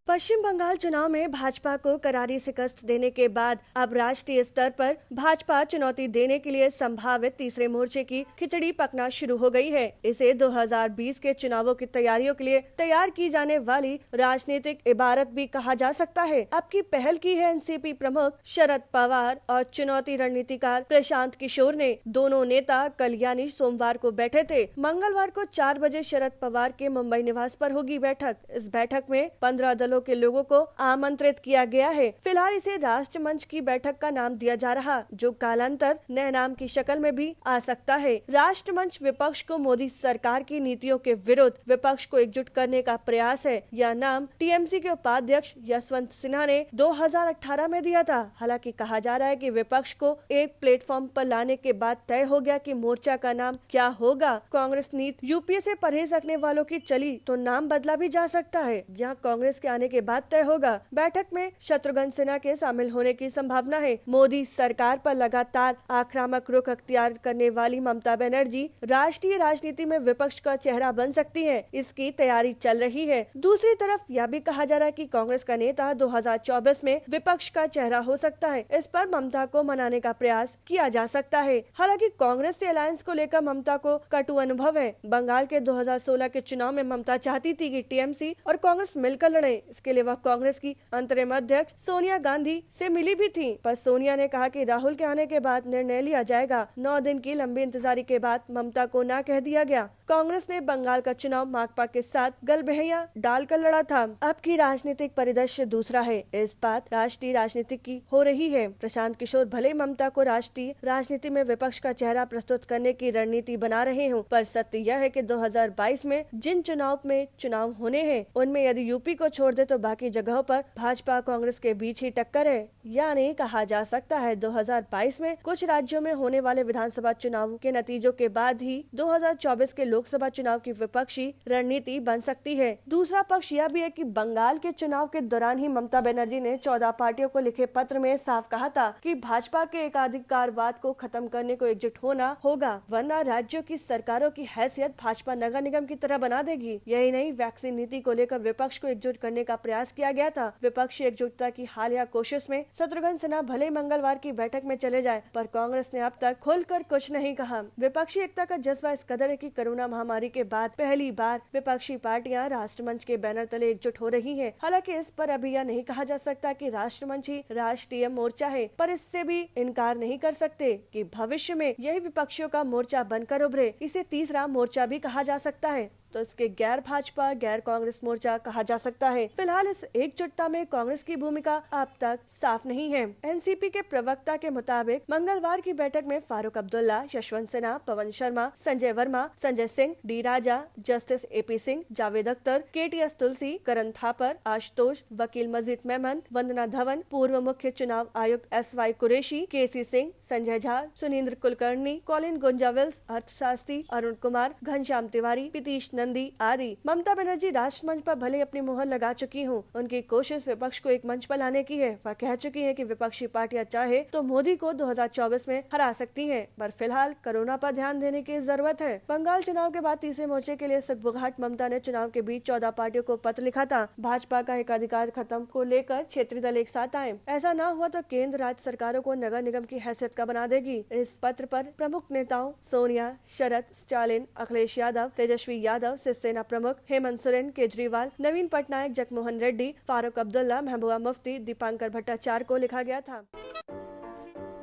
पश्चिम बंगाल चुनाव में भाजपा को करारी शिकस्त देने के बाद अब राष्ट्रीय स्तर पर भाजपा चुनौती देने के लिए संभावित तीसरे मोर्चे की खिचड़ी पकना शुरू हो गई है। इसे 2020 के चुनावों की तैयारियों के लिए तैयार की जाने वाली राजनीतिक इबारत भी कहा जा सकता है। अब की पहल की है एनसीपी प्रमुख शरद पवार और चुनौती रणनीतिकार प्रशांत किशोर ने। दोनों नेता कल यानी सोमवार को बैठे थे। मंगलवार को 4 बजे शरद पवार के मुंबई निवास पर होगी बैठक। इस बैठक में 15 दलों के लोगों को आमंत्रित किया गया है। फिलहाल इसे राष्ट्रमंच की बैठक का नाम दिया जा रहा, जो कालांतर नए नाम की शक्ल में भी आ सकता है। राष्ट्रमंच विपक्ष को मोदी सरकार की नीतियों के विरुद्ध विपक्ष को एकजुट करने का प्रयास है। यह नाम टीएमसी के उपाध्यक्ष यशवंत सिन्हा ने 2018 में दिया था। हालांकि कहा जा रहा है कि विपक्ष को एक प्लेटफॉर्म पर लाने के बाद तय हो गया कि मोर्चा का नाम क्या होगा। कांग्रेस नीति यूपीए से परहेज रखने वालों की चली तो नाम बदला भी जा सकता है। यह कांग्रेस के आने के बाद तय होगा। बैठक में शत्रुघ्न सिन्हा के शामिल होने की संभावना है। मोदी सरकार पर लगातार आक्रामक रुख अख्तियार करने वाली ममता बनर्जी राष्ट्रीय राजनीति में विपक्ष का चेहरा बन सकती है। इसकी तैयारी चल रही है। दूसरी तरफ यह भी कहा जा रहा है कि कांग्रेस का नेता 2024 में विपक्ष का चेहरा हो सकता है। इस पर ममता को मनाने का प्रयास किया जा सकता है। हालांकि कांग्रेस से अलायंस को लेकर ममता को कटु अनुभव है। बंगाल के 2016 के चुनाव में ममता चाहती थी कि टीएमसी और कांग्रेस मिलकर लड़े। इसके लिए वह कांग्रेस की अंतरिम अध्यक्ष सोनिया गांधी से मिली भी थी, पर सोनिया ने कहा कि राहुल के आने के बाद निर्णय लिया जाएगा। 9 दिन की लंबी इंतजारी के बाद ममता को ना कह दिया गया। कांग्रेस ने बंगाल का चुनाव माकपा के साथ गलबहैया डालकर लड़ा था। अब की राजनीतिक परिदृश्य दूसरा है। इस बात राष्ट्रीय राजनीति की हो रही है। प्रशांत किशोर भले ममता को राष्ट्रीय राजनीति में विपक्ष का चेहरा प्रस्तुत करने की रणनीति बना रहे हों, पर सत्य यह है कि 2022 में जिन चुनाव होने हैं, उनमें यदि यूपी को छोड़ दे तो बाकी जगहों पर भाजपा कांग्रेस के बीच ही टक्कर है। यानी कहा जा सकता है 2022 में कुछ राज्यों में होने वाले विधानसभा चुनाव के नतीजों के बाद ही 2024 के लोकसभा चुनाव की विपक्षी रणनीति बन सकती है। दूसरा पक्ष यह भी है कि बंगाल के चुनाव के दौरान ही ममता बनर्जी ने 14 पार्टियों को लिखे पत्र में साफ कहा था कि भाजपा के एकाधिकारवाद को खत्म करने को एकजुट होना होगा, वरना राज्यों की सरकारों की हैसियत भाजपा नगर निगम की तरह बना देगी। यही नहीं, वैक्सीन नीति को लेकर विपक्ष को एकजुट करने का प्रयास किया गया था। विपक्षी एकजुटता की हालिया कोशिश में शत्रुघ्न सिन्हा भले मंगलवार की बैठक में चले जाए, पर कांग्रेस ने अब तक खुलकर कुछ नहीं कहा। विपक्षी एकता का जज्बा इस कदर है कि कोरोना महामारी के बाद पहली बार विपक्षी पार्टियां राष्ट्रमंच के बैनर तले एकजुट हो रही हैं। हालांकि इस पर अभी यह नहीं कहा जा सकता कि राष्ट्रमंच ही राष्ट्रीय मोर्चा है, पर इससे भी इनकार नहीं कर सकते कि भविष्य में यही विपक्षियों का मोर्चा बनकर उभरे। इसे तीसरा मोर्चा भी कहा जा सकता है, तो इसके गैर भाजपा गैर कांग्रेस मोर्चा कहा जा सकता है। फिलहाल इस एकजुटता में कांग्रेस की भूमिका अब तक साफ नहीं है। एनसीपी के प्रवक्ता के मुताबिक मंगलवार की बैठक में Farooq Abdullah, Yashwant Sinha, Pawan Sharma, Sanjay Verma, Sanjay Singh, D Raja, justice AP Singh, Javed Akhtar, KTS Tulsi, Karan Thapar, Ashutosh, वकील मजीद मेमन, वंदना धवन, पूर्व मुख्य चुनाव आयुक्त SY कुरैशी, केसी सिंह, संजय झा, सुनींद्र कुलकर्णी, कॉलिन गुंजाविल्स, अर्थशास्त्री अरुण कुमार, घनश्याम तिवारी, पितीश नंदी आदि। ममता बनर्जी राष्ट्रमंच पर भले अपनी मुहर लगा चुकी हूँ, उनकी कोशिश विपक्ष को एक मंच पर लाने की है। वह कह चुकी है कि विपक्षी पार्टियां चाहे तो मोदी को 2024 में हरा सकती हैं, पर फिलहाल कोरोना पर ध्यान देने की जरूरत है। बंगाल चुनाव के बाद तीसरे मोर्चे के लिए सुगबुगाहट ममता ने चुनाव के बीच 14 पार्टियों को पत्र लिखा था। भाजपा का एकाधिकार खत्म को लेकर क्षेत्रीय दल एक साथ आए। ऐसा न हुआ तो केंद्र राज्य सरकारों को नगर निगम की हैसियत का बना देगी। इस पत्र पर प्रमुख नेताओं सोनिया, शरद, स्टालिन, अखिलेश यादव, तेजस्वी यादव, शिवसेना प्रमुख हेमंत सोरेन, केजरीवाल, नवीन पटनायक, जगमोहन रेड्डी, फारूक अब्दुल्ला, महबूबा मुफ्ती, दीपांकर भट्टाचार्य को लिखा गया था।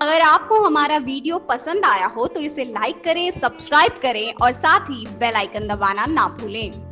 अगर आपको हमारा वीडियो पसंद आया हो तो इसे लाइक करें, सब्सक्राइब करें और साथ ही बेल आइकन दबाना ना भूलें।